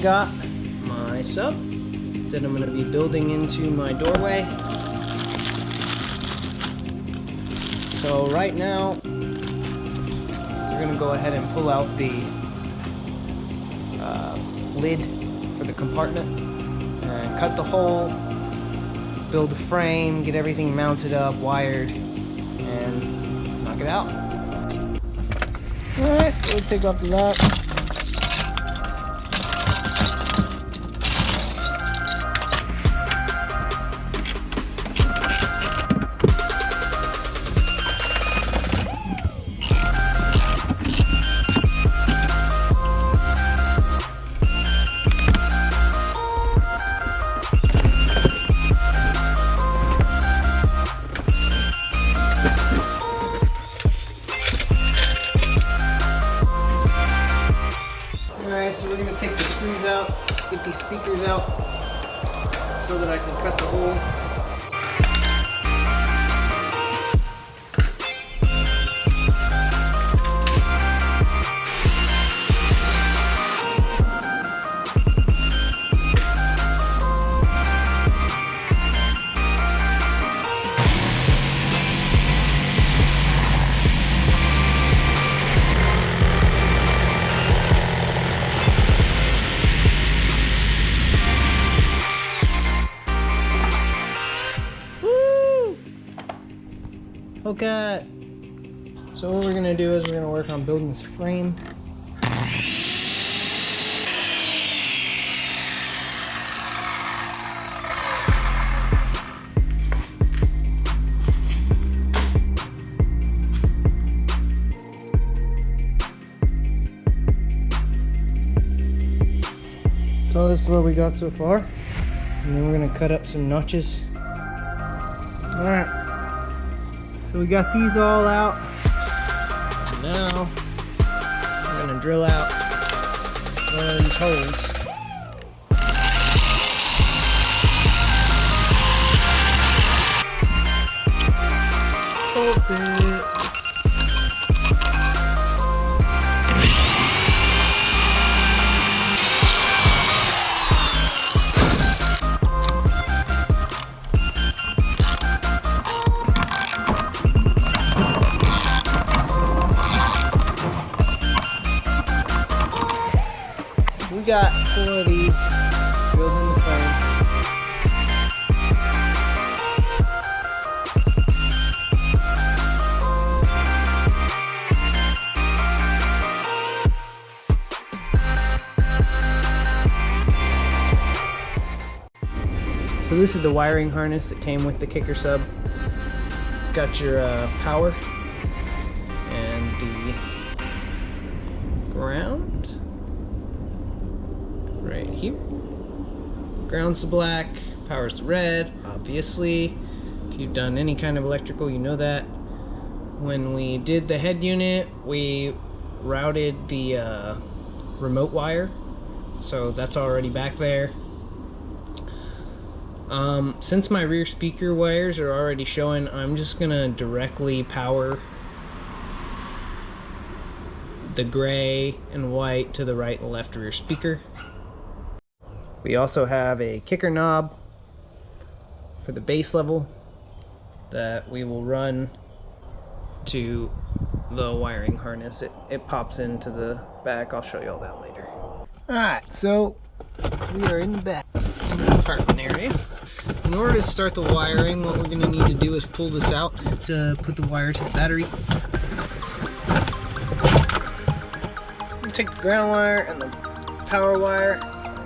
got my sub that I'm going to be building into my doorway. So right now, we're going to go ahead and pull out the lid for the compartment and cut the hole, build a frame, get everything mounted up, wired, and knock it out. Alright, we'll take off the lock. So we're going to take the screws out, get these speakers out so that I can cut the hole. Okay, so what we're going to do is we're going to work on building this frame. So this is what we got so far, and then we're going to cut up some notches. Alright. So we got these all out. So now we're gonna drill out one of these holes. Open it. We got 4 of these drilled in the frame. So this is the wiring harness that came with the kicker sub. It's got your power and the ground. Right here. Ground's the black, power's the red, obviously. If you've done any kind of electrical, you know that. When we did the head unit, we routed the remote wire, so that's already back there. Since my rear speaker wires are already showing, I'm just gonna directly power the gray and white to the right and left rear speaker. We also have a kicker knob for the base level that we will run to the wiring harness. It pops into the back. I'll show you all that later. Alright, so we are in the back, in the compartment area. In order to start the wiring, what we're going to need to do is pull this out to put the wire to the battery. We'll take the ground wire and the power wire,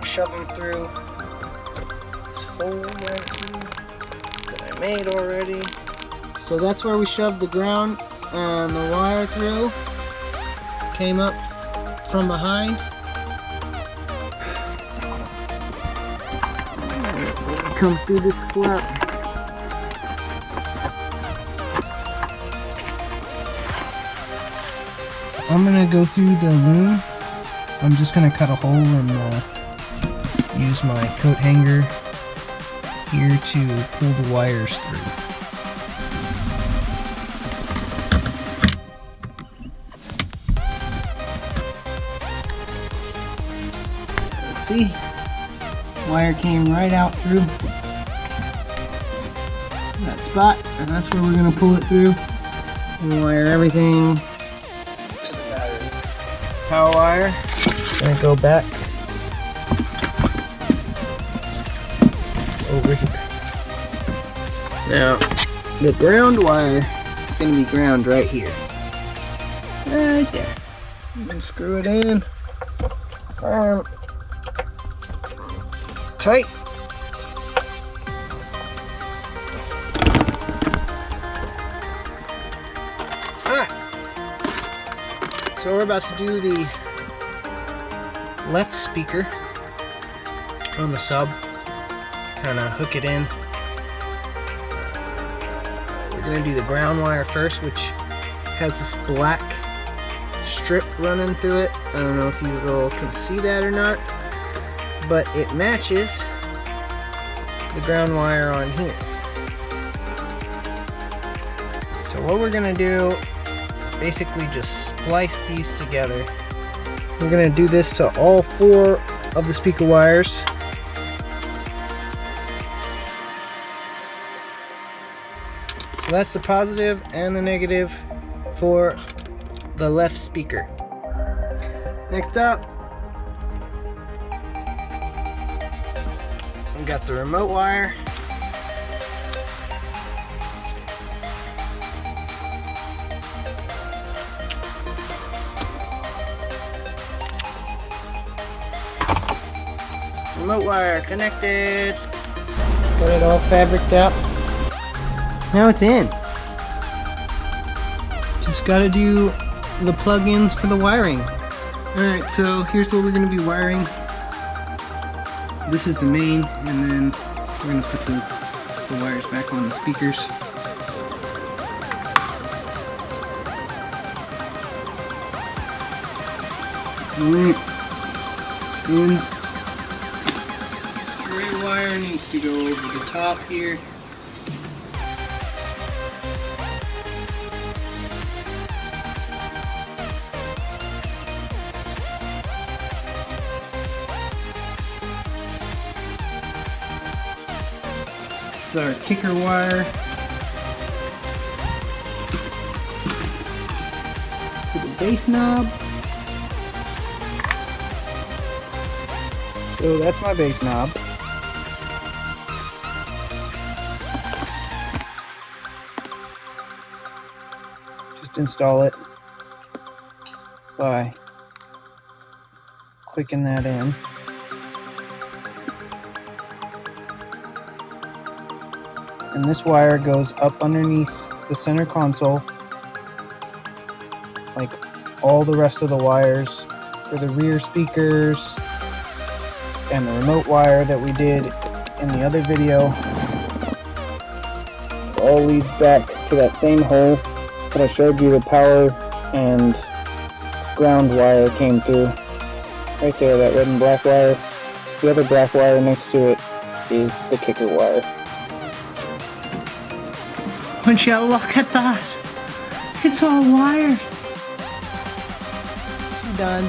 shove them through this hole right here that I made already. So that's where we shoved the ground and the wire through. Came up from behind. Come through this flap. I'm gonna go through the loom. I'm just gonna cut a hole and use my coat hanger here to pull the wires through. See? Wire came right out through that spot, and that's where we're going to pull it through and wire everything to the battery. Power wire, going to go back over here. Now, the ground wire is going to be ground right here. Right there. You can screw it in. Tight. Alright. So we're about to do the left speaker on the sub. Kind of hook it in. We're going to do the ground wire first, which has this black strip running through it. I don't know if you all can see that or not, but it matches the ground wire on here. So what we're going to do is basically just splice these together. We're going to do this to all 4 of the speaker wires. So that's the positive and the negative for the left speaker. Next up, we got the remote wire. Remote wire connected. Got it all fabriced out. Now it's in. Just gotta do the plug-ins for the wiring. Alright, so here's what we're gonna be wiring. This is the main, and then we're gonna put the wires back on the speakers. Alright, in. This gray wire needs to go over the top here. This is our kicker wire for the bass knob. So that's my bass knob. Just install it by clicking that in. And this wire goes up underneath the center console, like all the rest of the wires for the rear speakers and the remote wire that we did in the other video. It all leads back to that same hole that I showed you the power and ground wire came through. Right there, that red and black wire. The other black wire next to it is the kicker wire. Would you look at that? It's all wired. Done.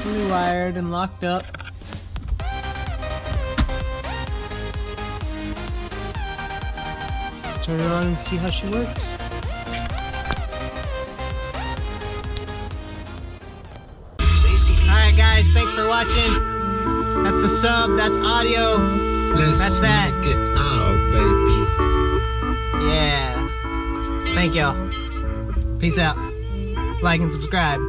Fully wired and locked up. Turn her on and see how she works. Alright guys, thanks for watching. That's the sub, that's audio. That's that. Let's make it out, baby. Yeah. Thank y'all. Peace out. Like and subscribe.